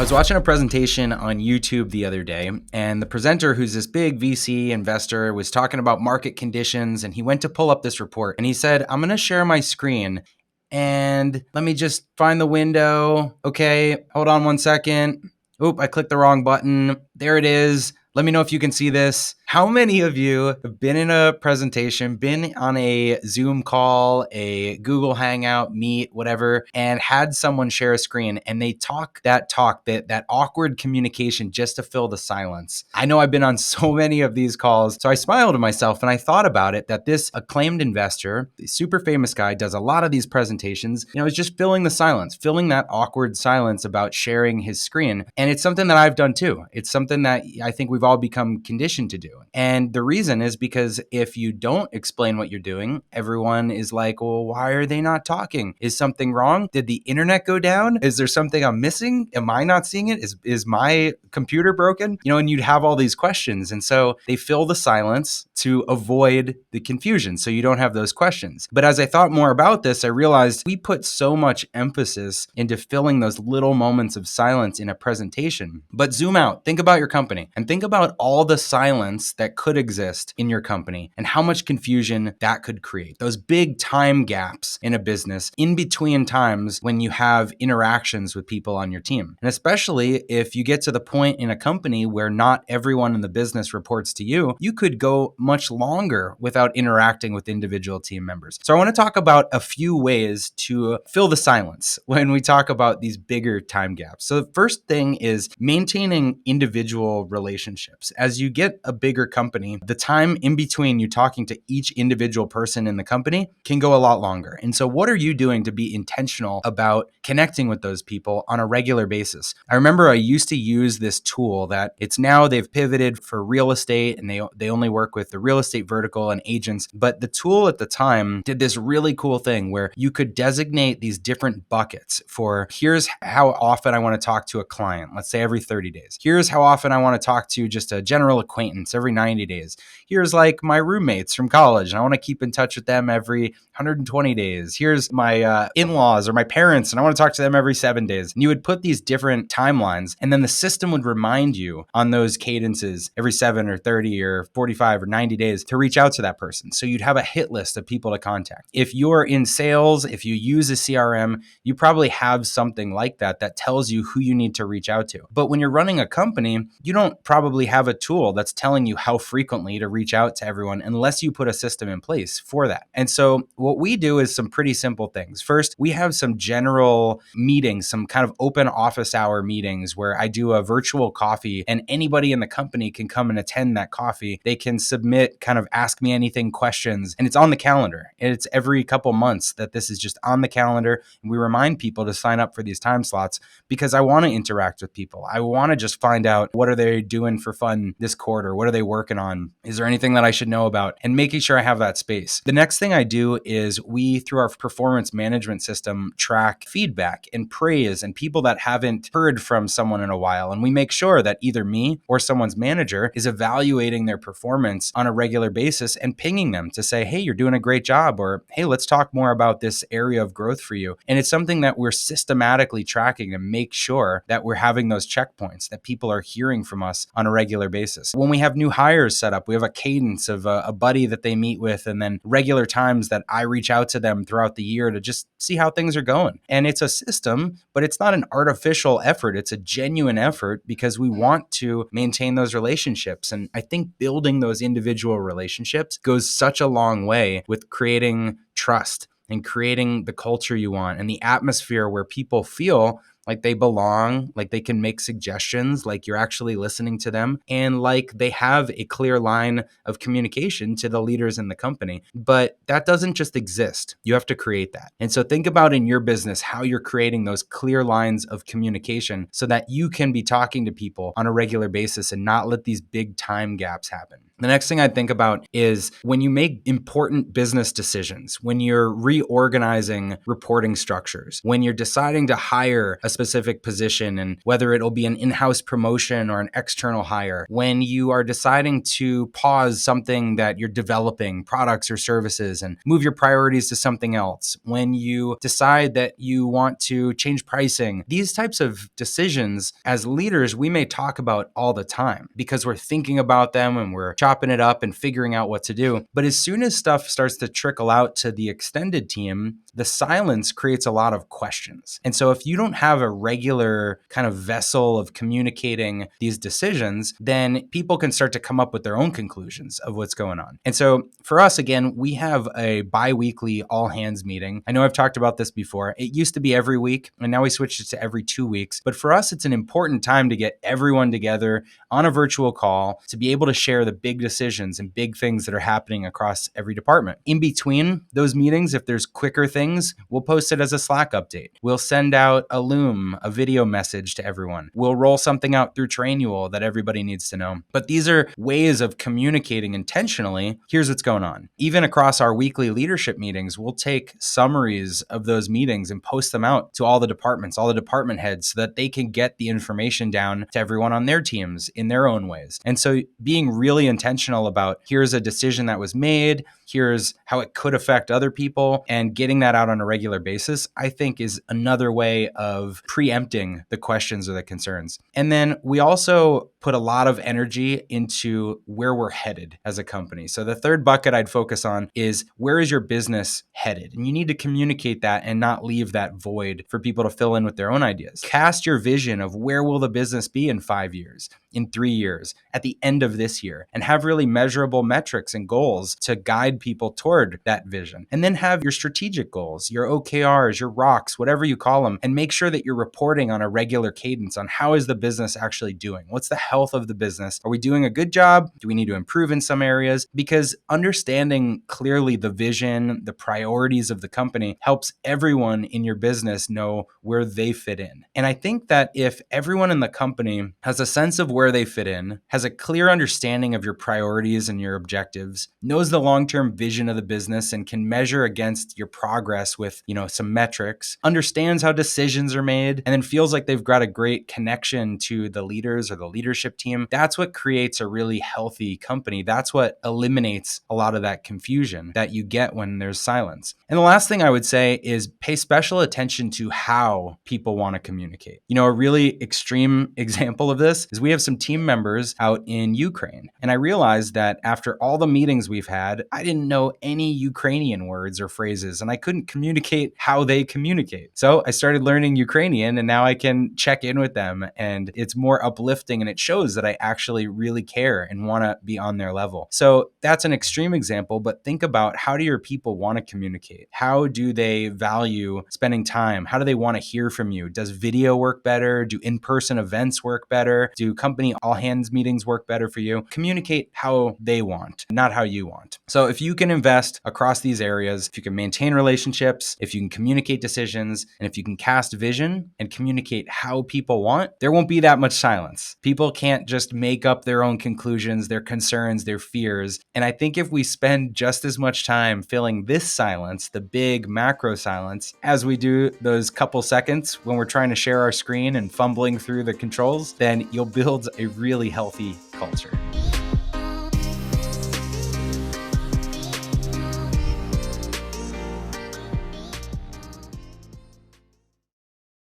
was watching a presentation on YouTube the other day, and the presenter, who's this big VC investor, was talking about market conditions, and he went to pull up this report, and he said, I'm going to share my screen, and let me just find the window. Okay, hold on one second. Oop, I clicked the wrong button. There it is. Let me know if you can see this. How many of you have been in a presentation, been on a Zoom call, a Google Hangout, Meet, whatever, and had someone share a screen and they talk, that awkward communication just to fill the silence? I know I've been on so many of these calls, so I smiled to myself and I thought about it, that this acclaimed investor, the super famous guy, does a lot of these presentations, is just filling the silence, filling that awkward silence about sharing his screen. And it's something that I've done too. It's something that I think we've all become conditioned to do. And the reason is because if you don't explain what you're doing, everyone is like, well, why are they not talking? Is something wrong? Did the internet go down? Is there something I'm missing? Am I not seeing it? Is my computer broken? And you'd have all these questions. And so they fill the silence to avoid the confusion, so you don't have those questions. But as I thought more about this, I realized we put so much emphasis into filling those little moments of silence in a presentation. But zoom out, think about your company, and think about all the silence that could exist in your company and how much confusion that could create. Those big time gaps in a business in between times when you have interactions with people on your team. And especially if you get to the point in a company where not everyone in the business reports to you, you could go much longer without interacting with individual team members. So I want to talk about a few ways to fill the silence when we talk about these bigger time gaps. So the first thing is maintaining individual relationships. As you get a bigger company, the time in between you talking to each individual person in the company can go a lot longer. And so what are you doing to be intentional about connecting with those people on a regular basis? I remember I used to use this tool that it's now they've pivoted for real estate, and they only work with the real estate vertical and agents. But the tool at the time did this really cool thing where you could designate these different buckets for, here's how often I want to talk to a client, let's say every 30 days. Here's how often I want to talk to just a general acquaintance every 90 days. Here's like my roommates from college, and I want to keep in touch with them every 120 days. Here's my in-laws or my parents, and I want to talk to them every 7 days. And you would put these different timelines, and then the system would remind you on those cadences every 7 or 30 or 45 or 90 days to reach out to that person. So you'd have a hit list of people to contact. If you're in sales, if you use a CRM, you probably have something like that that tells you who you need to reach out to. But when you're running a company, you don't probably have a tool that's telling you how frequently to reach out to everyone unless you put a system in place for that. And so what we do is some pretty simple things. First, we have some general meetings, some kind of open office hour meetings where I do a virtual coffee and anybody in the company can come and attend that coffee. They can submit kind of ask me anything questions, and it's on the calendar. And it's every couple months that this is just on the calendar. And we remind people to sign up for these time slots because I want to interact with people. I want to just find out, what are they doing for fun this quarter? What are they working on? Is there anything that I should know about? And making sure I have that space. The next thing I do is we, through our performance management system, track feedback and praise and people that haven't heard from someone in a while. And we make sure that either me or someone's manager is evaluating their performance on a regular basis and pinging them to say, hey, you're doing a great job, or hey, let's talk more about this area of growth for you. And it's something that we're systematically tracking to make sure that we're having those checkpoints, that people are hearing from us on a regular basis. When we have new hires set up, we have a cadence of a buddy that they meet with, and then regular times that I reach out to them throughout the year to just see how things are going. And it's a system, but it's not an artificial effort. It's a genuine effort because we want to maintain those relationships. And I think building those individual relationships goes such a long way with creating trust and creating the culture you want and the atmosphere where people feel like they belong, like they can make suggestions, like you're actually listening to them, and like they have a clear line of communication to the leaders in the company. But that doesn't just exist. You have to create that. And so think about in your business how you're creating those clear lines of communication so that you can be talking to people on a regular basis and not let these big time gaps happen. The next thing I think about is when you make important business decisions, when you're reorganizing reporting structures, when you're deciding to hire a specific position and whether it'll be an in-house promotion or an external hire, when you are deciding to pause something that you're developing, products or services, and move your priorities to something else, when you decide that you want to change pricing, these types of decisions as leaders, we may talk about all the time because we're thinking about them and we're chopping it up and figuring out what to do. But as soon as stuff starts to trickle out to the extended team, the silence creates a lot of questions. And so if you don't have a regular kind of vessel of communicating these decisions, then people can start to come up with their own conclusions of what's going on. And so for us, again, we have a bi-weekly all hands meeting. I know I've talked about this before. It used to be every week, and now we switched it to every 2 weeks. But for us, it's an important time to get everyone together on a virtual call to be able to share the big decisions and big things that are happening across every department. In between those meetings, if there's quicker things, we'll post it as a Slack update. We'll send out a Loom, a video message to everyone. We'll roll something out through Trainual that everybody needs to know. But these are ways of communicating intentionally. Here's what's going on. Even across our weekly leadership meetings, we'll take summaries of those meetings and post them out to all the departments, all the department heads, so that they can get the information down to everyone on their teams in their own ways. And so being really intentional about here's a decision that was made, here's how it could affect other people, and getting that out on a regular basis, I think is another way of preempting the questions or the concerns. And then we also put a lot of energy into where we're headed as a company. So the third bucket I'd focus on is where is your business headed? And you need to communicate that and not leave that void for people to fill in with their own ideas. Cast your vision of where will the business be in 5 years, in 3 years, at the end of this year, and have really measurable metrics and goals to guide people toward that vision. And then have your strategic goals, your OKRs, your rocks, whatever you call them, and make sure that you're reporting on a regular cadence on how is the business actually doing? What's the health of the business? Are we doing a good job? Do we need to improve in some areas? Because understanding clearly the vision, the priorities of the company helps everyone in your business know where they fit in. And I think that if everyone in the company has a sense of where they fit in, has a clear understanding of your priorities and your objectives, knows the long-term vision of the business and can measure against your progress with, some metrics, understands how decisions are made, and then feels like they've got a great connection to the leaders or the leadership team, that's what creates a really healthy company. That's what eliminates a lot of that confusion that you get when there's silence. And the last thing I would say is pay special attention to how people want to communicate. A really extreme example of this is we have some team members out in Ukraine. And I realized that after all the meetings we've had, I didn't know any Ukrainian words or phrases, and I couldn't communicate how they communicate. So I started learning Ukrainian, and now I can check in with them, and it's more uplifting, and it shows that I actually really care and want to be on their level. So that's an extreme example, but think about, how do your people want to communicate? How do they value spending time? How do they want to hear from you? Does video work better? Do in-person events work better? Do company all-hands meetings work better for you? Communicate how they want, not how you want. So if you can invest across these areas, if you can maintain relationships, if you can communicate decisions, and if you can cast vision and communicate how people want, there won't be that much silence. People can't just make up their own conclusions, their concerns, their fears. And I think if we spend just as much time filling this silence, the big macro silence, as we do those couple seconds when we're trying to share our screen and fumbling through the controls, then you'll build a really healthy culture.